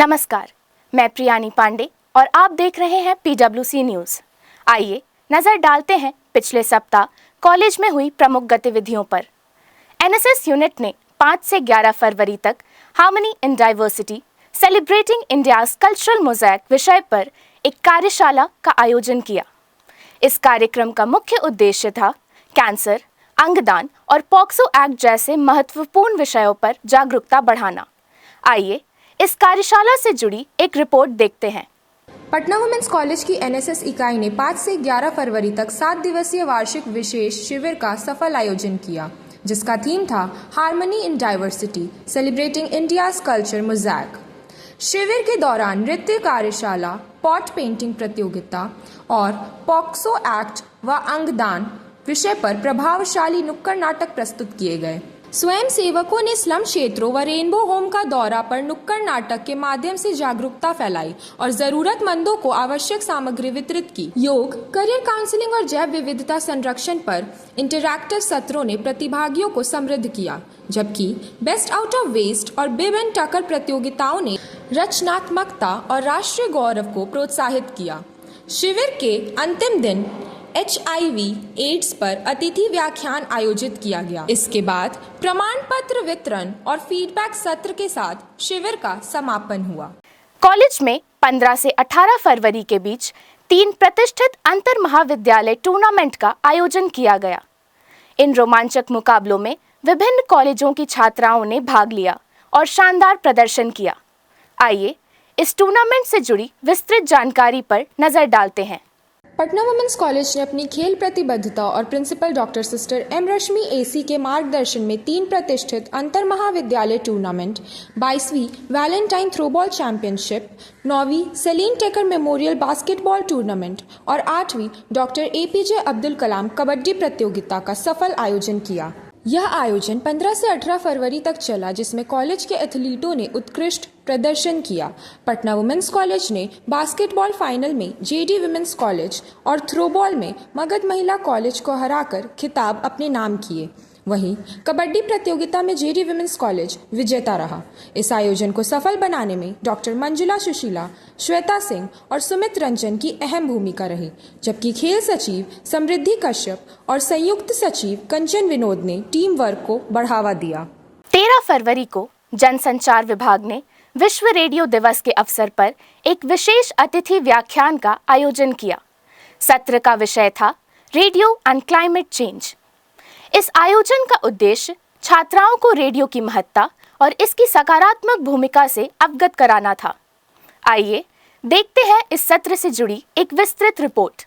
नमस्कार, मैं प्रियानी पांडे और आप देख रहे हैं PWC न्यूज़। आइए नजर डालते हैं पिछले सप्ताह कॉलेज में हुई प्रमुख गतिविधियों पर। NSS यूनिट ने 5 से 11 फरवरी तक harmony in diversity celebrating India's cultural mosaic विषय पर एक कार्यशाला का आयोजन किया। इस कार्यक्रम का मुख्य उद्देश्य था कैंसर, अंगदान और पॉक्सो एक्ट जैसे महत्वपूर्ण विषयों पर जागरूकता बढ़ाना। आइए इस कार्यशाला से जुड़ी एक रिपोर्ट देखते हैं। पटना वुमेन्स कॉलेज की NSS इकाई ने 5 से 11 फरवरी तक 7 दिवसीय वार्षिक विशेष शिविर का सफल आयोजन किया, जिसका थीम था harmony in diversity celebrating India's culture mosaic. शिविर के दौरान नृत्य कार्यशाला, पॉट पेंटिंग प्रतियोगिता और पॉक्सो एक्ट व अंगदान विषय पर प्रभावशाली नुक्कड़ नाटक प्रस्तुत किए गए। स्वयं सेवकों ने स्लम क्षेत्रों व रेनबो होम का दौरा पर नुक्कड़ नाटक के माध्यम से जागरूकता फैलाई और जरूरतमंदों को आवश्यक सामग्री वितरित की। योग, करियर काउंसलिंग और जैव विविधता संरक्षण पर इंटरैक्टिव सत्रों ने प्रतिभागियों को समृद्ध किया, जबकि बेस्ट आउट ऑफ वेस्ट और बिब एंड टकर प्रतियोगिताओं ने रचनात्मकता और राष्ट्रीय गौरव को प्रोत्साहित किया। शिविर के अंतिम दिन HIV/AIDS पर अतिथि व्याख्यान आयोजित किया गया। इसके बाद प्रमाण पत्र वितरण और फीडबैक सत्र के साथ शिविर का समापन हुआ। कॉलेज में 15 से 18 फरवरी के बीच 3 प्रतिष्ठित अंतर महाविद्यालय टूर्नामेंट का आयोजन किया गया। इन रोमांचक मुकाबलों में विभिन्न कॉलेजों की छात्राओं ने भाग लिया और शानदार प्रदर्शन किया। आइए इस टूर्नामेंट से जुड़ी विस्तृत जानकारी पर नजर डालते हैं। पटना वुमेन्स कॉलेज ने अपनी खेल प्रतिबद्धता और principal doctor sister M Rashmi AC के मार्गदर्शन में 3 प्रतिष्ठित अंतर महाविद्यालय टूर्नामेंट, 22वीं वैलेंटाइन थ्रोबॉल चैंपियनशिप, 9वीं Celine Tekar memorial basketball tournament और 8वीं डॉक्टर APJ अब्दुल कलाम कबड्डी प्रतियोगिता का सफल आयोजन किया। यह आयोजन 15 से 18 फरवरी तक चला, जिसमें कॉलेज के एथलीटों ने उत्कृष्ट प्रदर्शन किया। पटना वुमेन्स कॉलेज ने बास्केटबॉल फाइनल में JD वुमेन्स कॉलेज और थ्रोबॉल में मगध महिला कॉलेज को हराकर खिताब अपने नाम किए। वहीं कबड्डी प्रतियोगिता में JD वुमेन्स कॉलेज विजेता रहा। इस आयोजन को सफल बनाने में डॉक्टर मंजुला सुशीला, श्वेता सिंह और सुमित रंजन की अहम भूमिका रही, जबकि खेल सचिव समृद्धि कश्यप और संयुक्त सचिव कंचन विनोद ने टीम वर्क को बढ़ावा दिया। 13 फरवरी को जनसंचार विभाग ने विश्व रेडियो दिवस के अवसर पर एक विशेष अतिथि व्याख्यान का आयोजन किया। सत्र का विषय था रेडियो एंड क्लाइमेट चेंज। इस आयोजन का उद्देश्य छात्राओं को रेडियो की महत्ता और इसकी सकारात्मक भूमिका से अवगत कराना था। आइए देखते हैं इस सत्र से जुड़ी एक विस्तृत रिपोर्ट।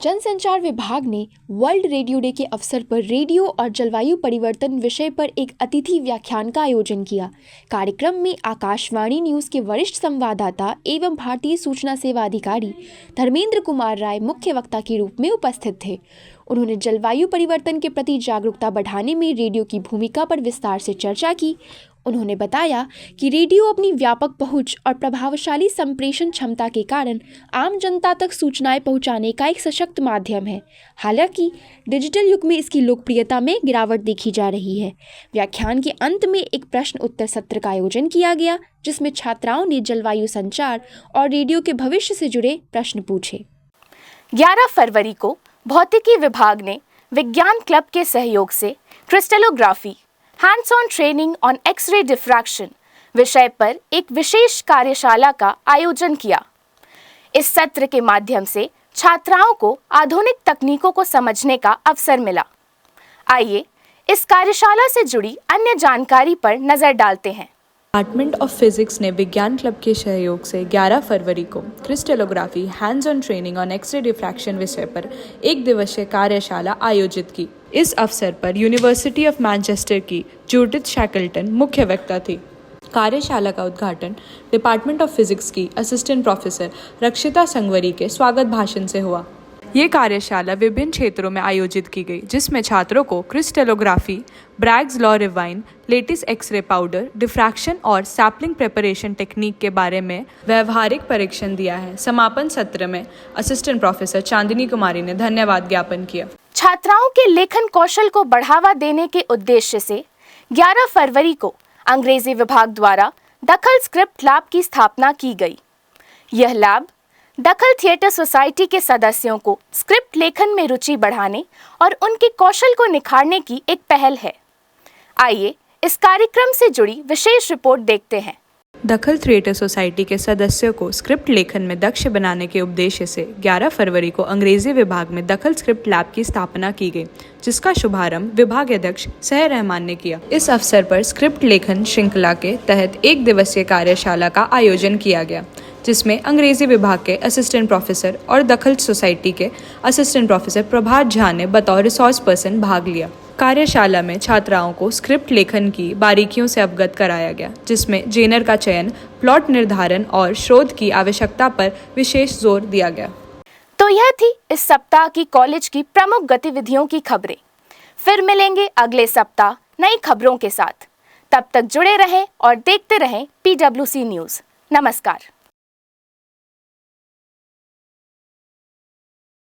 जनसंचार विभाग ने वर्ल्ड रेडियो डे के अवसर पर रेडियो और जलवायु परिवर्तन विषय पर एक अतिथि व्याख्यान का आयोजन किया। कार्यक्रम में आकाशवाणी न्यूज़ के वरिष्ठ संवाददाता एवं भारतीय सूचना सेवा अधिकारी धर्मेंद्र कुमार राय मुख्य वक्ता के रूप में उपस्थित थे। उन्होंने जलवायु परिवर्तन के प्रति जागरूकता बढ़ाने में रेडियो की भूमिका पर विस्तार से चर्चा की। उन्होंने बताया कि रेडियो अपनी व्यापक पहुंच और प्रभावशाली संप्रेषण क्षमता के कारण आम जनता तक सूचनाएं पहुंचाने का एक सशक्त माध्यम है। हालांकि डिजिटल युग में इसकी लोकप्रियता में गिरावट देखी जा रही है। व्याख्यान के अंत में एक प्रश्न उत्तर सत्र का आयोजन किया गया, जिसमें छात्राओं ने जलवायु संचार और रेडियो के भविष्य से जुड़े प्रश्न पूछे। 11 फरवरी को भौतिकी विभाग ने विज्ञान क्लब के सहयोग से crystallography hands on training on X-ray diffraction विषय पर एक विशेष कार्यशाला का आयोजन किया। इस सत्र के माध्यम से छात्राओं को आधुनिक तकनीकों को समझने का अवसर मिला। आइए इस कार्यशाला से जुड़ी अन्य जानकारी पर नजर डालते हैं। डिपार्टमेंट ऑफ फिजिक्स ने विज्ञान क्लब के सहयोग से 11 फरवरी को crystallography hands on training on X-ray diffraction विषय पर एक दिवसीय कार्यशाला आयोजित की। इस अवसर पर यूनिवर्सिटी ऑफ मैनचेस्टर की जूडिथ शैकल्टन मुख्य वक्ता थी। कार्यशाला का उद्घाटन डिपार्टमेंट ऑफ फिजिक्स की असिस्टेंट प्रोफेसर रक्षिता संगवरी के स्वागत भाषण से हुआ। ये कार्यशाला विभिन्न क्षेत्रों में आयोजित की गई, जिसमें छात्रों को क्रिस्टलोग्राफी, ब्रैग्स लॉ रिवाइन, लेटिस एक्सरे पाउडर, डिफ्रैक्शन और सैपलिंग प्रिपरेशन टेक्निक के बारे में व्यवहारिक परीक्षण दिया है। समापन सत्र में असिस्टेंट प्रोफेसर चांदनी कुमारी ने धन्यवाद ज्ञापन किया। छात्राओं के लेखन कौशल को बढ़ावा देने के उद्देश्य से 11 फरवरी को अंग्रेजी विभाग द्वारा दखल स्क्रिप्ट लैब की स्थापना की गई। यह लैब दखल थिएटर सोसाइटी के सदस्यों को स्क्रिप्ट लेखन में रुचि बढ़ाने और उनके कौशल को निखारने की एक पहल है। आइए इस कार्यक्रम से जुड़ी विशेष रिपोर्ट देखते हैं। दखल थिएटर सोसाइटी के सदस्यों को स्क्रिप्ट लेखन में दक्ष बनाने के उद्देश्य से 11 फरवरी को अंग्रेजी विभाग में दखल स्क्रिप्ट लैब की स्थापना की गई, जिसका शुभारंभ विभाग अध्यक्ष सह रहमान ने किया। इस अवसर पर स्क्रिप्ट लेखन श्रृंखला के तहत 1 दिवसीय कार्यशाला का आयोजन किया गया, जिसमें अंग्रेजी विभाग के असिस्टेंट प्रोफेसर और दखल सोसाइटी के असिस्टेंट प्रोफेसर प्रभात झा ने बतौर रिसोर्स पर्सन भाग लिया। कार्यशाला में छात्राओं को स्क्रिप्ट लेखन की बारीकियों से अवगत कराया गया, जिसमें जेनर का चयन, प्लॉट निर्धारण और शोध की आवश्यकता पर विशेष जोर दिया गया। तो यह थी इस सप्ताह की कॉलेज की प्रमुख गतिविधियों की खबरें। फिर मिलेंगे अगले सप्ताह नई खबरों के साथ। तब तक जुड़े रहें और देखते रहें PWC न्यूज़। नमस्कार।